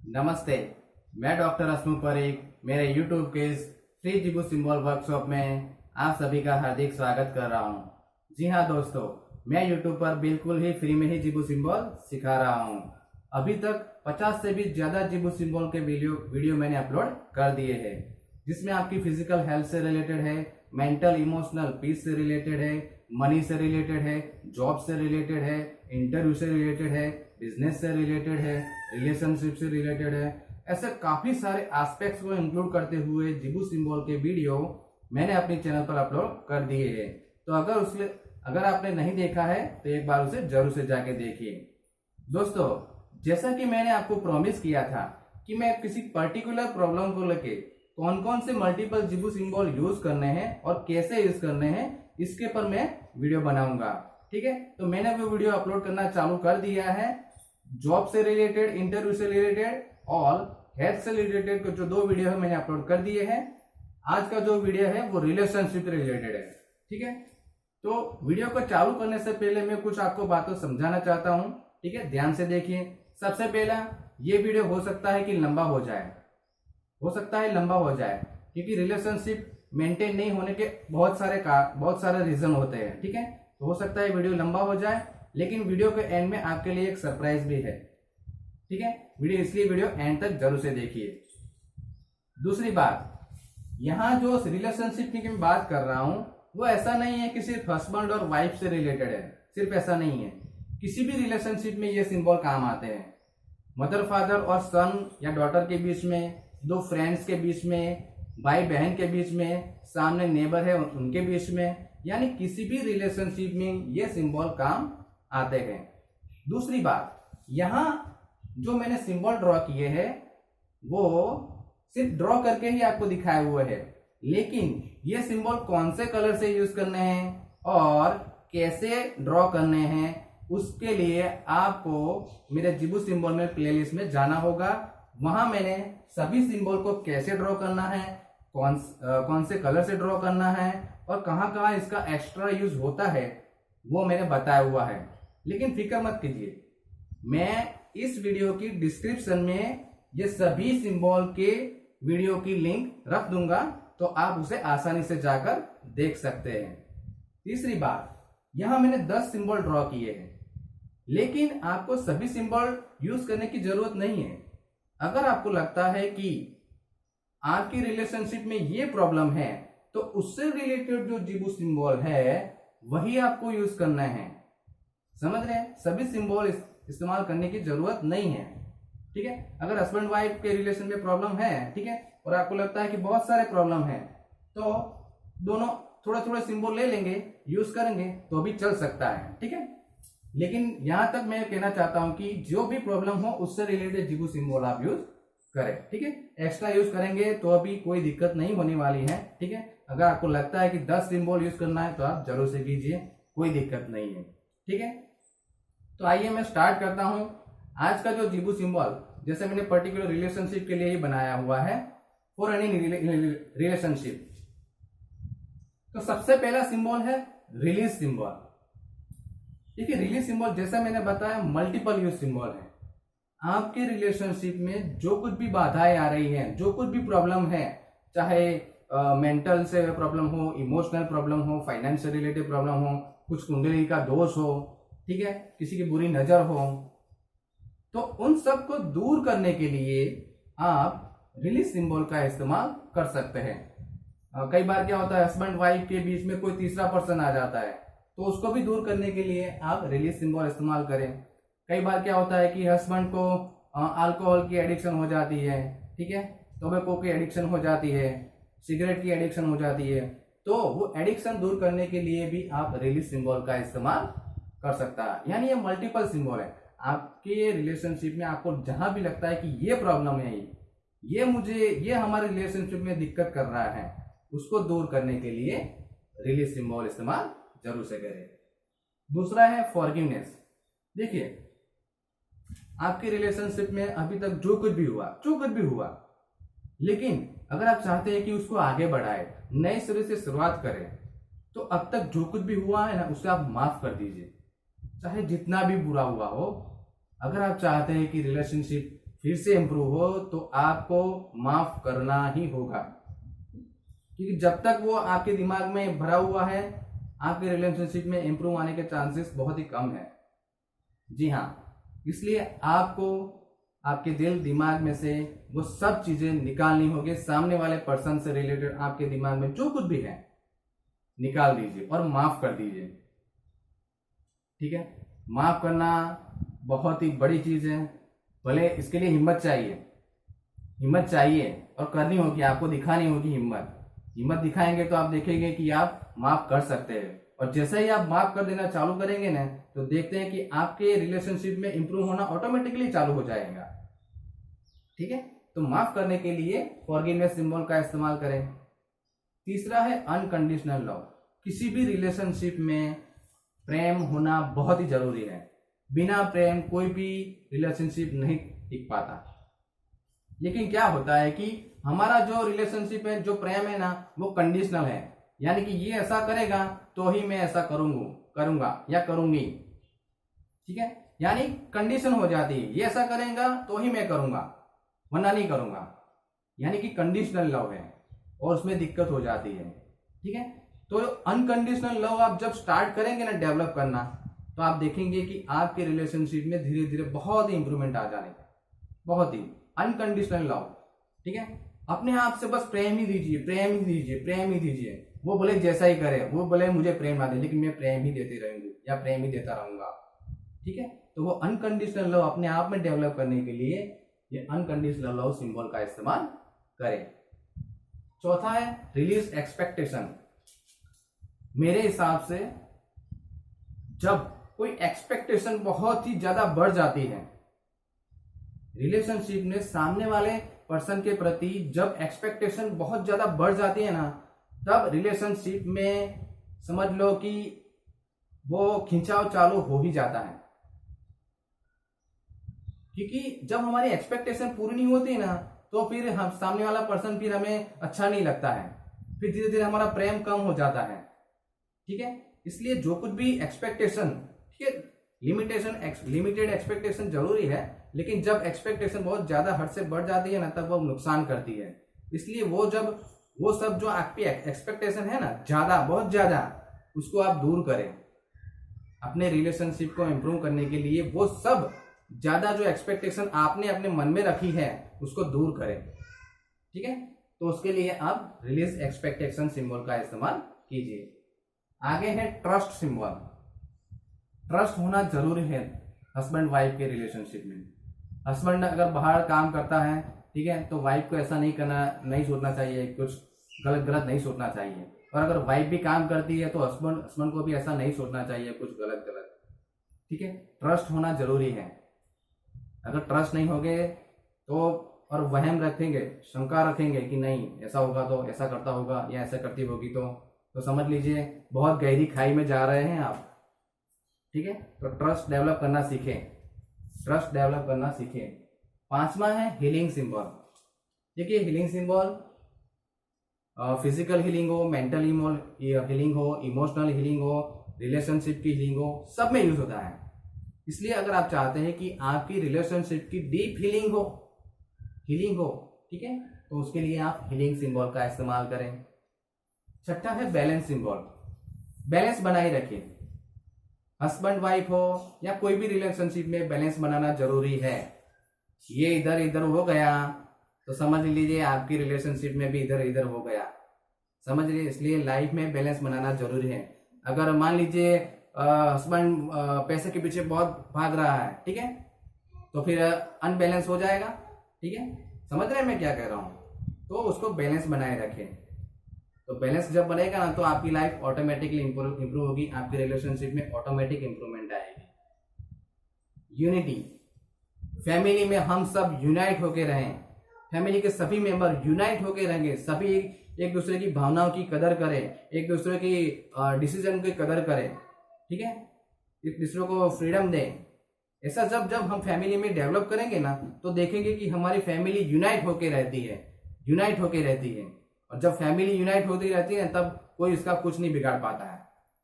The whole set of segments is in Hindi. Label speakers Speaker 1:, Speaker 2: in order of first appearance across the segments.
Speaker 1: नमस्ते। मैं डॉक्टर असमु परीक मेरे यूट्यूब के फ्री जिबू सिंबल वर्कशॉप में आप सभी का हार्दिक स्वागत कर रहा हूं। जी हां दोस्तों, मैं यूट्यूब पर बिल्कुल ही फ्री में ही जिबू सिंबल सिखा रहा हूं। अभी तक 50 से भी ज्यादा जिबू सिंबल के वीडियो मैंने अपलोड कर दिए हैं, जिसमें आपकी फिजिकल हेल्थ से रिलेटेड है, मेंटल इमोशनल पीस से रिलेटेड है, मनी से रिलेटेड है, जॉब से रिलेटेड है, इंटरव्यू से रिलेटेड है, बिजनेस से रिलेटेड है, रिलेशनशिप से रिलेटेड है। ऐसे काफी सारे एस्पेक्ट्स को इंक्लूड करते हुए जिबू सिंबल के वीडियो मैंने अपने चैनल पर अपलोड कर दिए हैं। तो अगर आपने नहीं देखा है तो एक बार उसे जरूर से जाके देखिए। दोस्तों, जैसा कि मैंने आपको प्रॉमिस किया था कि मैं किसी पर्टिकुलर प्रॉब्लम को लेके कौन कौन से मल्टीपल जिबू सिंबल यूज करने हैं और कैसे यूज करने हैं, इसके पर मैं वीडियो बनाऊंगा। ठीक है, तो मैंने वो वीडियो अपलोड करना चालू कर दिया है। जॉब से रिलेटेड, इंटरव्यू से रिलेटेड और हेल्थ से रिलेटेड जो 2 वीडियो है मैंने अपलोड कर दिए हैं। आज का जो वीडियो है वो रिलेशनशिप से रिलेटेड है। ठीक है, तो वीडियो को चालू करने से पहले मैं कुछ आपको बातों समझाना चाहता हूं। ठीक है, ध्यान से देखिए। सबसे पहला, ये वीडियो हो सकता है कि लंबा हो जाए, क्योंकि रिलेशनशिप मेंटेन नहीं होने के बहुत सारे रीजन होते हैं। ठीक है, तो हो सकता है वीडियो लंबा हो जाए, लेकिन वीडियो के एंड में आपके लिए एक सरप्राइज भी है। ठीक है, वीडियो एंड तक जरूर से देखिए। दूसरी बात, यहाँ जो रिलेशनशिप की मैं बात कर रहा हूं वो ऐसा नहीं है कि सिर्फ हस्बैंड और वाइफ से रिलेटेड है। सिर्फ ऐसा नहीं है, किसी भी रिलेशनशिप में ये सिंबल काम आते हैं। मदर फादर और सन या डॉटर के बीच में, 2 फ्रेंड्स के बीच में, भाई बहन के बीच में, सामने नेबर है उनके बीच में, यानी किसी भी रिलेशनशिप में ये सिंबल काम आते हैं। दूसरी बात, यहाँ जो मैंने सिंबल ड्रॉ किए हैं वो सिर्फ ड्रॉ करके ही आपको दिखाए हुए हैं, लेकिन ये सिंबल कौन से कलर से यूज करने हैं और कैसे ड्रॉ करने हैं, उसके लिए आपको मेरे जिबू सिंबल में प्लेलिस्ट में जाना होगा। वहां मैंने सभी सिंबल को कैसे ड्रॉ करना है, कौन से कलर से ड्रॉ करना है और कहाँ इसका एक्स्ट्रा यूज होता है वो मैंने बताया हुआ है। लेकिन फिक्र मत कीजिए, मैं इस वीडियो की डिस्क्रिप्शन में ये सभी सिंबल के वीडियो की लिंक रख दूंगा, तो आप उसे आसानी से जाकर देख सकते हैं। तीसरी बात, यहां मैंने 10 सिंबल ड्रॉ किए हैं, लेकिन आपको सभी सिंबल यूज करने की जरूरत नहीं है। अगर आपको लगता है कि आपकी रिलेशनशिप में ये प्रॉब्लम है तो उससे रिलेटेड जो जिबू सिंबल है वही आपको यूज करना है। समझ रहे हैं? सभी सिंबल इस्तेमाल करने की जरूरत नहीं है। ठीक है, अगर हस्बैंड वाइफ के रिलेशन में प्रॉब्लम है, ठीक है, और आपको लगता है कि बहुत सारे प्रॉब्लम है, तो दोनों थोड़ा सिंबल ले लेंगे, यूज करेंगे तो भी चल सकता है। ठीक है, लेकिन यहां तक मैं कहना चाहता हूं कि जो भी प्रॉब्लम हो उससे रिलेटेड जिबू सिंबल आप यूज करें। ठीक है, एक्स्ट्रा यूज करेंगे तो अभी कोई दिक्कत नहीं होने वाली है। ठीक है, अगर आपको लगता है कि 10 सिंबल यूज करना है तो आप जरूर से कीजिए, कोई दिक्कत नहीं है। ठीक है, तो आइए मैं स्टार्ट करता हूं। आज का जो जिबू सिंबल, जैसे मैंने पर्टिकुलर रिलेशनशिप के लिए ही बनाया हुआ है, फॉर एनी रिलेशनशिप, तो सबसे पहला सिंबल है रिलीज सिंबल। देखिए, रिलीज सिंबल जैसा मैंने बताया मल्टीपल यूज सिंबल है। आपके रिलेशनशिप में जो कुछ भी बाधाएं आ रही हैं, जो कुछ भी प्रॉब्लम है, चाहे मेंटल से प्रॉब्लम हो, इमोशनल प्रॉब्लम हो, फाइनेंस से रिलेटेड प्रॉब्लम हो, कुछ कुंडली का दोष हो, ठीक है, किसी की बुरी नजर हो, तो उन सब को दूर करने के लिए आप रिलीज सिंबल का इस्तेमाल कर सकते हैं। कई बार क्या होता है, हस्बैंड वाइफ के बीच में कोई तीसरा पर्सन आ जाता है, तो उसको भी दूर करने के लिए आप रिलीज सिंबल इस्तेमाल करें। कई बार क्या होता है कि हस्बैंड को अल्कोहल की एडिक्शन हो जाती है, ठीक है, टोबैको की एडिक्शन हो जाती है, सिगरेट की एडिक्शन हो जाती है, तो वो एडिक्शन दूर करने के लिए भी आप रिलीज सिंबल का इस्तेमाल कर सकता है। यानी ये मल्टीपल सिंबल है। आपके रिलेशनशिप में आपको जहां भी लगता है कि ये प्रॉब्लम है, ये हमारे रिलेशनशिप में दिक्कत कर रहा है, उसको दूर करने के लिए रिलीज सिंबल इस्तेमाल जरूर से करें। दूसरा है फॉरगिवनेस। देखिए, आपके रिलेशनशिप में अभी तक जो कुछ भी हुआ, लेकिन अगर आप चाहते हैं कि उसको आगे बढ़ाए, नए सिरे से शुरुआत करें, तो अब तक जो कुछ भी हुआ है ना, उसे आप माफ कर दीजिए, चाहे जितना भी बुरा हुआ हो। अगर आप चाहते हैं कि रिलेशनशिप फिर से इम्प्रूव हो तो आपको माफ करना ही होगा, क्योंकि जब तक वो आपके दिमाग में भरा हुआ है आपके रिलेशनशिप में इम्प्रूव आने के चांसेस बहुत ही कम है। जी हाँ, इसलिए आपको आपके दिल दिमाग में से वो सब चीजें निकालनी होगी। सामने वाले पर्सन से रिलेटेड आपके दिमाग में जो कुछ भी है निकाल दीजिए और माफ कर दीजिए। ठीक है, माफ करना बहुत ही बड़ी चीज है। भले इसके लिए हिम्मत चाहिए और करनी होगी, आपको दिखानी होगी हिम्मत दिखाएंगे तो आप देखेंगे कि आप माफ कर सकते हैं। और जैसे ही आप माफ कर देना चालू करेंगे ना तो देखते हैं कि आपके रिलेशनशिप में इंप्रूव होना ऑटोमेटिकली चालू हो जाएगा। ठीक है, तो माफ करने के लिए फॉरगिवनेस सिंबल का इस्तेमाल करें। तीसरा है अनकंडीशनल लव। किसी भी रिलेशनशिप में प्रेम होना बहुत ही जरूरी है। बिना प्रेम कोई भी रिलेशनशिप नहीं टिक पाता। लेकिन क्या होता है कि हमारा जो रिलेशनशिप है, जो प्रेम है ना, वो कंडीशनल है। यानी कि ये ऐसा करेगा तो ही मैं ऐसा करूंगा या करूंगी। ठीक है, यानी कंडीशन हो जाती है, ये ऐसा करेगा तो ही मैं करूंगा वरना नहीं करूंगा, यानी कि कंडीशनल लव है और उसमें दिक्कत हो जाती है। ठीक है, तो अनकंडीशनल लव आप जब स्टार्ट करेंगे ना डेवलप करना तो आप देखेंगे कि आपके रिलेशनशिप में धीरे धीरे बहुत ही इंप्रूवमेंट आ जाने का, बहुत ही अनकंडीशनल लव। ठीक है, अपने आप से बस प्रेम ही दीजिए। वो बोले जैसा ही करे, वो बोले मुझे प्रेम ना दे, लेकिन मैं प्रेम ही देती रहूंगी या प्रेम ही देता रहूंगा। ठीक है, तो वो अनकंडीशनल लव अपने आप में डेवलप करने के लिए ये अनकंडीशनल लव सिंबल का इस्तेमाल करें। चौथा है रिलीज एक्सपेक्टेशन। मेरे हिसाब से जब कोई एक्सपेक्टेशन बहुत ही ज्यादा बढ़ जाती है रिलेशनशिप में, सामने वाले पर्सन के प्रति जब एक्सपेक्टेशन बहुत ज्यादा बढ़ जाती है ना, तब रिलेशनशिप में समझ लो कि वो खिंचाव चालू हो ही जाता है। क्योंकि जब हमारी एक्सपेक्टेशन पूरी नहीं होती ना तो फिर हम सामने वाला पर्सन फिर हमें अच्छा नहीं लगता है, फिर धीरे धीरे हमारा प्रेम कम हो जाता है। ठीक है, इसलिए जो कुछ भी एक्सपेक्टेशन, ठीक है, लिमिटेड एक्सपेक्टेशन जरूरी है, लेकिन जब एक्सपेक्टेशन बहुत ज्यादा हद से बढ़ जाती है ना तब वो नुकसान करती है। इसलिए वो सब जो आपकी एक्सपेक्टेशन है ना बहुत ज्यादा, उसको आप दूर करें। अपने रिलेशनशिप को इम्प्रूव करने के लिए वो सब ज्यादा जो एक्सपेक्टेशन आपने अपने मन में रखी है उसको दूर करें। ठीक है, तो उसके लिए आप रिलीज एक्सपेक्टेशन सिंबल का इस्तेमाल कीजिए। आगे है ट्रस्ट सिंबल। ट्रस्ट होना जरूरी है हस्बैंड वाइफ के रिलेशनशिप में। हस्बैंड अगर बाहर काम करता है, ठीक है, तो वाइफ को ऐसा नहीं सोचना चाहिए, कुछ गलत नहीं सोचना चाहिए। और अगर वाइफ भी काम करती है तो हस्बैंड को भी ऐसा नहीं सोचना चाहिए कुछ गलत। ठीक है, ट्रस्ट होना जरूरी है। अगर ट्रस्ट नहीं होगे तो और वहम रखेंगे, शंका रखेंगे कि नहीं ऐसा होगा तो ऐसा करता होगा या ऐसा करती होगी तो समझ लीजिए बहुत गहरी खाई में जा रहे हैं आप। ठीक है, तो ट्रस्ट डेवलप करना सीखें। पांचवा है हीलिंग सिंबल। देखिए हीलिंग सिंबल फिजिकल हीलिंग हो, मेंटल हीलिंग हो, इमोशनल हीलिंग हो, रिलेशनशिप की हीलिंग हो, सब में यूज होता है। इसलिए अगर आप चाहते हैं कि आपकी रिलेशनशिप की डीप हीलिंग हो, ठीक है, तो उसके लिए आप हीलिंग सिंबल का इस्तेमाल करें। छठा है बैलेंस सिंबल। बैलेंस बनाए रखिए। हस्बैंड वाइफ हो या कोई भी रिलेशनशिप में बैलेंस बनाना जरूरी है। ये इधर इधर हो गया तो समझ लीजिए आपकी रिलेशनशिप में भी इधर इधर हो गया, समझ लीजिए। इसलिए लाइफ में बैलेंस बनाना जरूरी है। अगर मान लीजिए हस्बैंड पैसे के पीछे बहुत भाग रहा है, ठीक है, तो फिर अनबैलेंस हो जाएगा। ठीक है, समझ रहे हैं मैं क्या कह रहा हूं। तो उसको बैलेंस बनाए रखें। तो बैलेंस जब बनेगा ना तो आपकी लाइफ ऑटोमेटिकली इंप्रूव होगी, आपके रिलेशनशिप में ऑटोमेटिक इंप्रूवमेंट आएगी। यूनिटी। फैमिली में हम सब यूनाइट होके रहें, फैमिली के सभी मेंबर यूनाइट होके रहेंगे, सभी एक दूसरे की भावनाओं की कदर करें, एक दूसरे की डिसीजन की कदर करें, ठीक है, एक दूसरे को फ्रीडम दें। ऐसा जब हम फैमिली में डेवलप करेंगे ना तो देखेंगे कि हमारी फैमिली यूनाइट होके रहती है। और जब फैमिली यूनाइट होती रहती है तब कोई इसका कुछ नहीं बिगाड़ पाता है।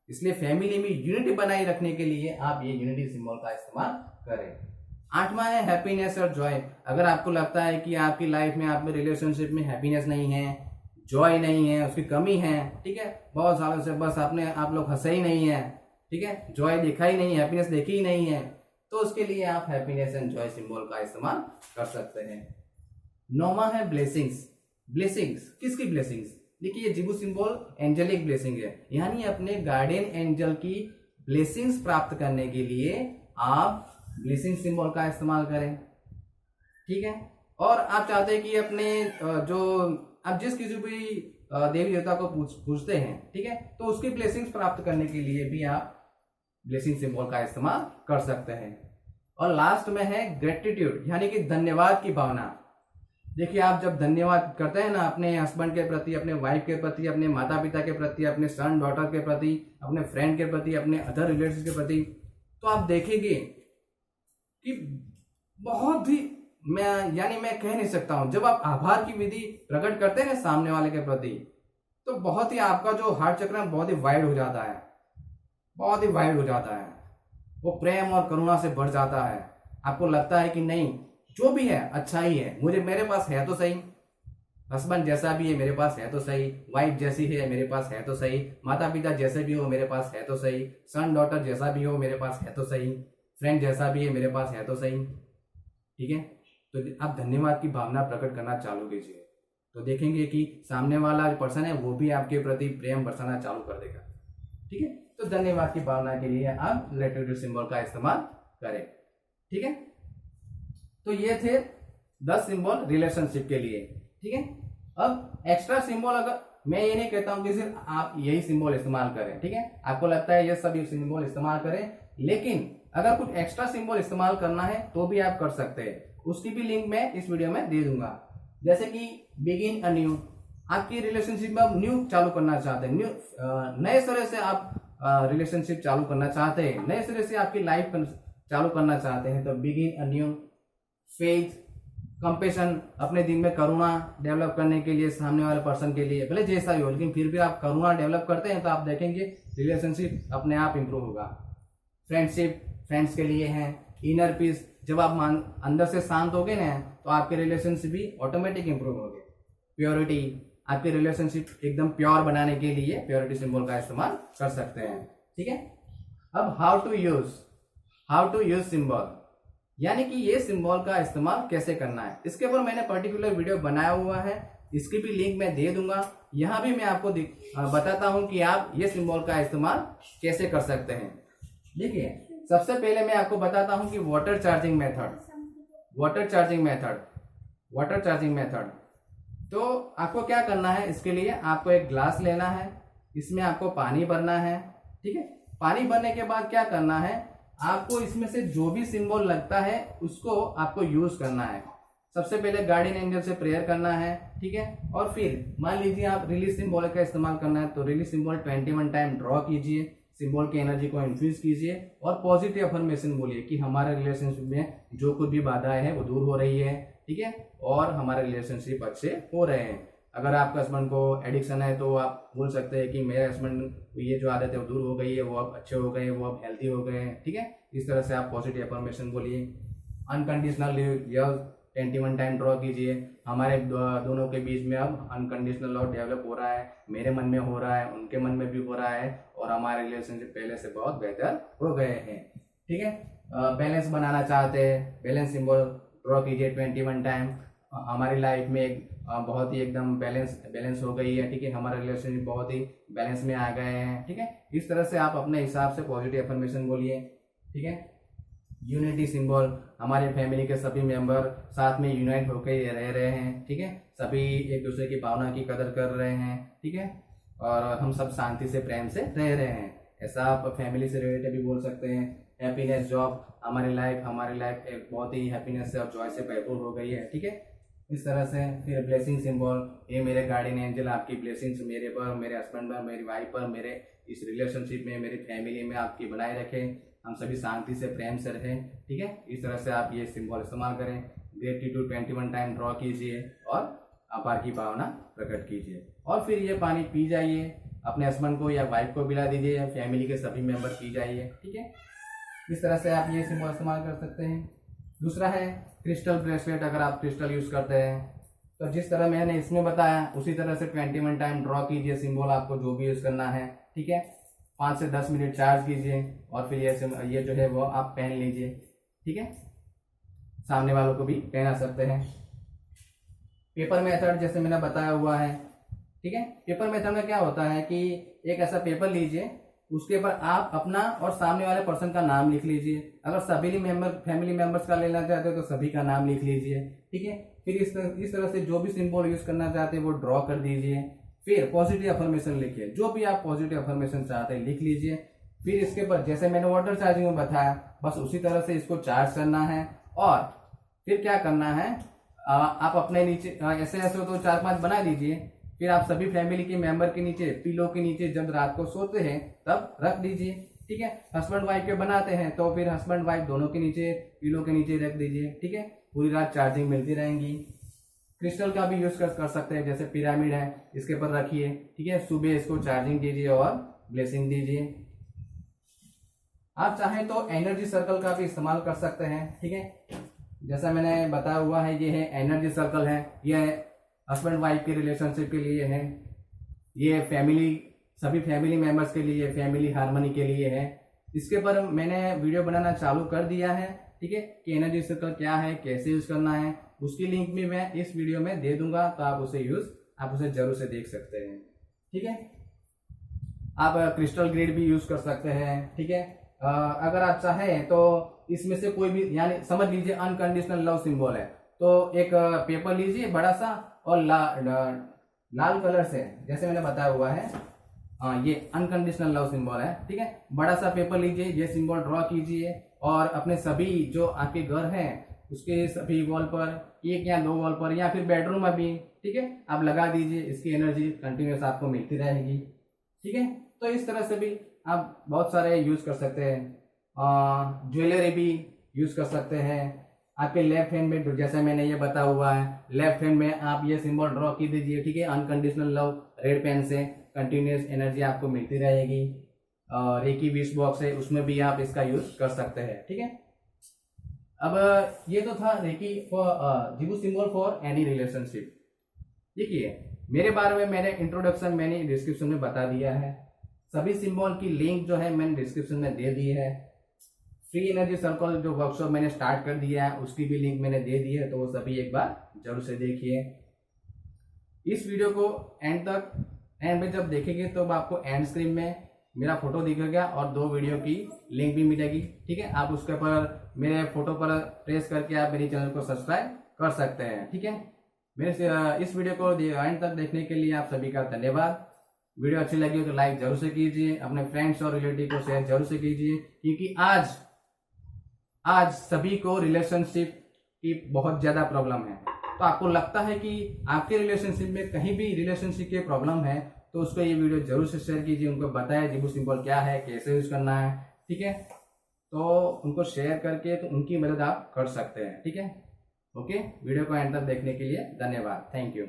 Speaker 1: इसलिए फैमिली में यूनिटी बनाए रखने के लिए आप ये यूनिटी सिंबल का इस्तेमाल करें। 8वां है हैप्पीनेस और जॉय। अगर आपको लगता है कि आपकी लाइफ में, आप में रिलेशनशिप में हैप्पीनेस नहीं है, जॉय नहीं है, उसकी कमी है, ठीक है, बहुत सालों से बस आप लोग हंसे ही नहीं है, ठीक है, जॉय देखा ही नहीं, हैप्पीनेस देखी ही नहीं है, तो उसके लिए आप हैप्पीनेस एंड जॉय सिंबल का इस्तेमाल कर सकते हैं। 9वां है ब्लेसिंग्स। ब्लेसिंग्स किसकी ब्लेसिंग्स? देखिए, ये जिबू सिंबल एंजेलिक ब्लेसिंग है, यानी अपने गार्डियन एंजल की ब्लेसिंग्स प्राप्त करने के लिए आप ब्लेसिंग सिंबल का इस्तेमाल करें, ठीक है। और आप चाहते हैं कि अपने जो आप जिस किसी भी देवी देवता को पूजते हैं, ठीक है, तो उसकी ब्लेसिंग्स प्राप्त करने के लिए भी आप ब्लेसिंग सिंबल का इस्तेमाल कर सकते हैं। और लास्ट में है ग्रेटिट्यूड, यानी कि धन्यवाद की भावना। देखिए, आप जब धन्यवाद करते हैं ना अपने हस्बैंड के प्रति, अपने वाइफ के प्रति, अपने माता पिता के प्रति, अपने सन डॉटर के प्रति, अपने फ्रेंड के प्रति, अपने अदर रिलेटिव्स के प्रति, तो आप देखेंगे कि बहुत ही मैं कह नहीं सकता हूं, जब आप आभार की विधि प्रकट करते हैं ना सामने वाले के प्रति, तो बहुत ही आपका जो हार्ट चक्र है बहुत ही वाइड हो जाता है, बहुत ही वाइड हो जाता है, वो प्रेम और करुणा से भर जाता है। आपको लगता है कि नहीं, जो भी है अच्छा ही है, मेरे पास है तो सही, हस्बैंड जैसा भी है मेरे पास है तो सही, वाइफ जैसी है मेरे पास है तो सही, माता पिता जैसे भी हो मेरे पास है तो सही, सन डॉटर जैसा भी हो मेरे पास है तो सही, फ्रेंड जैसा भी है मेरे पास है तो सही, ठीक है। तो आप धन्यवाद की भावना प्रकट करना चालू कीजिए, तो देखेंगे कि सामने वाला जो पर्सन है वो भी आपके प्रति प्रेम बरसाना चालू कर देगा, ठीक है। तो धन्यवाद की भावना के लिए आप ग्रेटिट्यूड सिंबल का इस्तेमाल करें, ठीक है। तो ये थे 10 सिंबल रिलेशनशिप के लिए, ठीक है। अब एक्स्ट्रा सिंबल, अगर मैं ये नहीं कहता हूं कि सिर्फ आप यही सिंबल इस्तेमाल करें, ठीक है, आपको लगता है ये सभी सिंबल इस्तेमाल करें, लेकिन अगर कुछ एक्स्ट्रा सिंबल इस्तेमाल करना है तो भी आप कर सकते हैं, उसकी भी लिंक मैं इस वीडियो में दे दूंगा। जैसे कि बिगिन अ न्यू, आपकी रिलेशनशिप में आप न्यू चालू करना चाहते हैं, नए सिरे से आप रिलेशनशिप चालू करना चाहते हैं, नए सिरे से आपकी लाइफ चालू करना चाहते हैं, तो begin a new. Faith, compassion, अपने दिल में करुणा डेवलप करने के लिए सामने वाले पर्सन के लिए, भले जैसा ही हो, लेकिन फिर भी आप करुणा डेवलप करते हैं तो आप देखेंगे रिलेशनशिप अपने आप इंप्रूव होगा। फ्रेंडशिप, फ्रेंड्स के लिए है। इनर पीस, जब आप अंदर से शांत हो गए ना तो आपके रिलेशनशिप भी ऑटोमेटिक इंप्रूव होंगे। प्योरिटी, आपके रिलेशनशिप एकदम प्योर बनाने के लिए प्योरिटी सिंबल का इस्तेमाल कर सकते हैं, ठीक है। अब हाउ टू यूज सिंबल, यानी कि ये सिंबल का इस्तेमाल कैसे करना है, इसके ऊपर मैंने पर्टिकुलर वीडियो बनाया हुआ है, इसकी भी लिंक मैं दे दूंगा। यहां भी मैं आपको बताता हूं कि आप ये सिंबल का इस्तेमाल कैसे कर सकते हैं। देखिए, सबसे पहले मैं आपको बताता हूं कि वाटर चार्जिंग मेथड। तो आपको क्या करना है, इसके लिए आपको एक ग्लास लेना है, इसमें आपको पानी भरना है, ठीक है। पानी भरने के बाद क्या करना है, आपको इसमें से जो भी सिंबल लगता है उसको आपको यूज करना है। सबसे पहले गार्डियन एंजल से प्रेयर करना है, ठीक है। और फिर मान लीजिए आप रिलीज सिंबल का इस्तेमाल करना है, तो रिलीज सिंबल 21 टाइम ड्रॉ कीजिए, सिंबल की एनर्जी को इन्फ्यूज कीजिए और पॉजिटिव अफर्मेशन बोलिए कि हमारे रिलेशनशिप में जो कुछ भी बाधाएं हैं वो दूर हो रही है, ठीक है, और हमारे रिलेशनशिप अच्छे हो रहे हैं। अगर आपके हस्बैंड को एडिक्शन है तो आप बोल सकते हैं कि मेरे हस्बैंड ये जो आदत है वो दूर हो गई है, वो अब अच्छे हो गए, वो अब हेल्थी हो गए हैं, ठीक है। इस तरह से आप पॉजिटिव अफर्मेशन बोलिए। अनकंडीशनल लव 21 टाइम ड्रॉ कीजिए, हमारे दोनों के बीच में अब अनकंडीशनल लव डेवलप हो रहा है, मेरे मन में हो रहा है, उनके मन में भी हो रहा है, और हमारे रिलेशनशिप पहले से बहुत बेहतर हो गए हैं, ठीक है। बैलेंस बनाना चाहते हैं, बैलेंस सिंबल ड्रॉ कीजिए 21 टाइम। हमारी लाइफ में एक बहुत ही एकदम बैलेंस हो गई है, ठीक है, हमारे रिलेशनशिप बहुत ही बैलेंस में आ गए हैं, ठीक है। इस तरह से आप अपने हिसाब से पॉजिटिव अफर्मेशन बोलिए, ठीक है। यूनिटी सिंबल, हमारे फैमिली के सभी मेंबर साथ में यूनाइट होकर रह रहे हैं, ठीक है, सभी एक दूसरे की भावना की कदर कर रहे हैं, ठीक है, और हम सब शांति से प्रेम से रह रहे हैं, ऐसा आप फैमिली से रिलेटेड भी बोल सकते हैं। हैप्पीनेस जॉब, हमारी लाइफ एक बहुत ही हैप्पीनेस से और जॉय से भरपूर हो गई है, ठीक है, इस तरह से। फिर ब्लेसिंग सिंबल, ये मेरे गार्डियन एंजल आपकी ब्लेसिंग्स मेरे पर, मेरे हस्बैंड पर, मेरी वाइफ पर, मेरे इस रिलेशनशिप में, मेरी फैमिली में आपकी बनाए रखें, हम सभी शांति से प्रेम से रहें, ठीक है। इस तरह से आप ये सिंबल इस्तेमाल करें। ग्रेटिट्यूड 21 टाइम ड्रॉ कीजिए और आभार की भावना प्रकट कीजिए, और फिर ये पानी पी जाइए, अपने हस्बैंड को या वाइफ को पिला दीजिए, या फैमिली के सभी मेंबर पी जाइए, ठीक है। इस तरह से आप ये सिंबल इस्तेमाल कर सकते हैं। दूसरा है क्रिस्टल ब्रेसलेट। अगर आप क्रिस्टल यूज करते हैं तो जिस तरह मैंने इसमें बताया उसी तरह से 21 टाइम ड्रॉ कीजिए सिंबल, आपको जो भी यूज करना है, ठीक है। 5 से 10 मिनट चार्ज कीजिए और फिर ये जो है वो आप पहन लीजिए, ठीक है। सामने वालों को भी पहना सकते हैं। पेपर मेथड जैसे मैंने बताया हुआ है, ठीक है। पेपर मेथड में क्या होता है कि एक ऐसा पेपर लीजिए, उसके ऊपर आप अपना और सामने वाले पर्सन का नाम लिख लीजिए। अगर सभी फैमिली मेंबर्स का लेना चाहते हो तो सभी का नाम लिख लीजिए, ठीक है। फिर इस तरह से जो भी सिंबल यूज करना चाहते हैं वो ड्रॉ कर दीजिए। फिर पॉजिटिव अफर्मेशन लिखिए, जो भी आप पॉजिटिव अफर्मेशन चाहते हैं लिख लीजिए। फिर इसके ऊपर जैसे मैंने वाटर चार्जिंग में बताया बस उसी तरह से इसको चार्ज करना है। और फिर क्या करना है, आप अपने नीचे ऐसे हो तो 4-5 बना दीजिए। फिर आप सभी फैमिली के मेंबर के नीचे, पिलो के नीचे जब रात को सोते हैं तब रख दीजिए, ठीक है। हस्बैंड वाइफ के बनाते हैं तो फिर हस्बैंड वाइफ दोनों के नीचे, पिलो के नीचे रख दीजिए, ठीक है। पूरी रात चार्जिंग मिलती रहेंगी। क्रिस्टल का भी यूज कर सकते हैं, जैसे पिरामिड है इसके ऊपर रखिए, ठीक है। सुबह इसको चार्जिंग दीजिए और ब्लेसिंग दीजिए। आप चाहें तो एनर्जी सर्कल का भी इस्तेमाल कर सकते हैं, ठीक है। जैसा मैंने बताया हुआ है ये है एनर्जी सर्कल है, ये हस्बैंड वाइफ के रिलेशनशिप के लिए है, ये सभी फैमिली मेंबर्स के लिए, फैमिली हार्मनी के लिए है। इसके पर मैंने वीडियो बनाना चालू कर दिया है, ठीक है, कि एनर्जी सर्कल क्या है, कैसे यूज करना है। उसकी लिंक भी मैं इस वीडियो में दे दूंगा, तो आप उसे जरूर से देख सकते हैं, ठीक है। आप क्रिस्टल ग्रिड भी यूज कर सकते हैं, ठीक है। अगर आप चाहें तो इसमें से कोई भी, यानी समझ लीजिए अनकंडीशनल लव सिंबल है तो एक पेपर लीजिए बड़ा सा और लाल कलर से, जैसे मैंने बताया हुआ है, ये अनकंडीशनल लव सिंबल है, ठीक है। बड़ा सा पेपर लीजिए, ये सिंबल ड्रॉ कीजिए और अपने सभी जो आपके घर हैं उसके सभी वॉल पर, 1 या 2 वॉल पर, या फिर बेडरूम में भी, ठीक है, आप लगा दीजिए। इसकी एनर्जी कंटिन्यूस आपको मिलती रहेगी, ठीक है। तो इस तरह से भी आप बहुत सारे यूज कर सकते हैं। ज्वेलरी भी यूज कर सकते हैं। आपके लेफ्ट हैंड में, जैसे मैंने ये बताया हुआ है, लेफ्ट हैंड में आप ये सिंबल ड्रॉ की दीजिए, ठीक है, अनकंडीशनल लव रेड पेन से। कंटिन्यूस एनर्जी आपको मिलती रहेगी। रेकी विश बॉक्स है, उसमें भी आप इसका यूज कर सकते हैं, ठीक है। अब ये तो था reiki for Zibu symbol for any relationship. देखिए मेरे बारे में मैंने इंट्रोडक्शन मैंने डिस्क्रिप्शन में बता दिया है। सभी सिंबल की लिंक जो है मैंने डिस्क्रिप्शन में दे दी है। फ्री एनर्जी सर्कल जो वर्कशॉप मैंने स्टार्ट कर दिया है उसकी भी लिंक मैंने दे दी है, तो वो सभी एक बार जरूर से देखिए। इस वीडियो को एंड में जब देखेंगे तो आपको एंड स्क्रीन में मेरा फोटो दिखेगा और 2 वीडियो की लिंक भी मिलेगी, ठीक है। आप उसके पर मेरे फोटो पर प्रेस करके आप मेरे चैनल को सब्सक्राइब कर सकते हैं, ठीक है। मेरे इस वीडियो को एंड तक देखने के लिए आप सभी का धन्यवाद। वीडियो अच्छी लगी हो तो लाइक जरूर से कीजिए, अपने फ्रेंड्स और रिलेटिव को शेयर जरूर से कीजिए, क्योंकि आज सभी को रिलेशनशिप की बहुत ज्यादा प्रॉब्लम है। तो आपको लगता है कि आपके रिलेशनशिप में कहीं भी रिलेशनशिप की प्रॉब्लम है तो उसको ये वीडियो जरूर से शेयर कीजिए, उनको बताएं जिबू सिंबल क्या है, कैसे यूज करना है, ठीक है। तो उनको शेयर करके तो उनकी मदद आप कर सकते हैं, ठीक है। ओके, वीडियो को एंड तक देखने के लिए धन्यवाद। Thank you.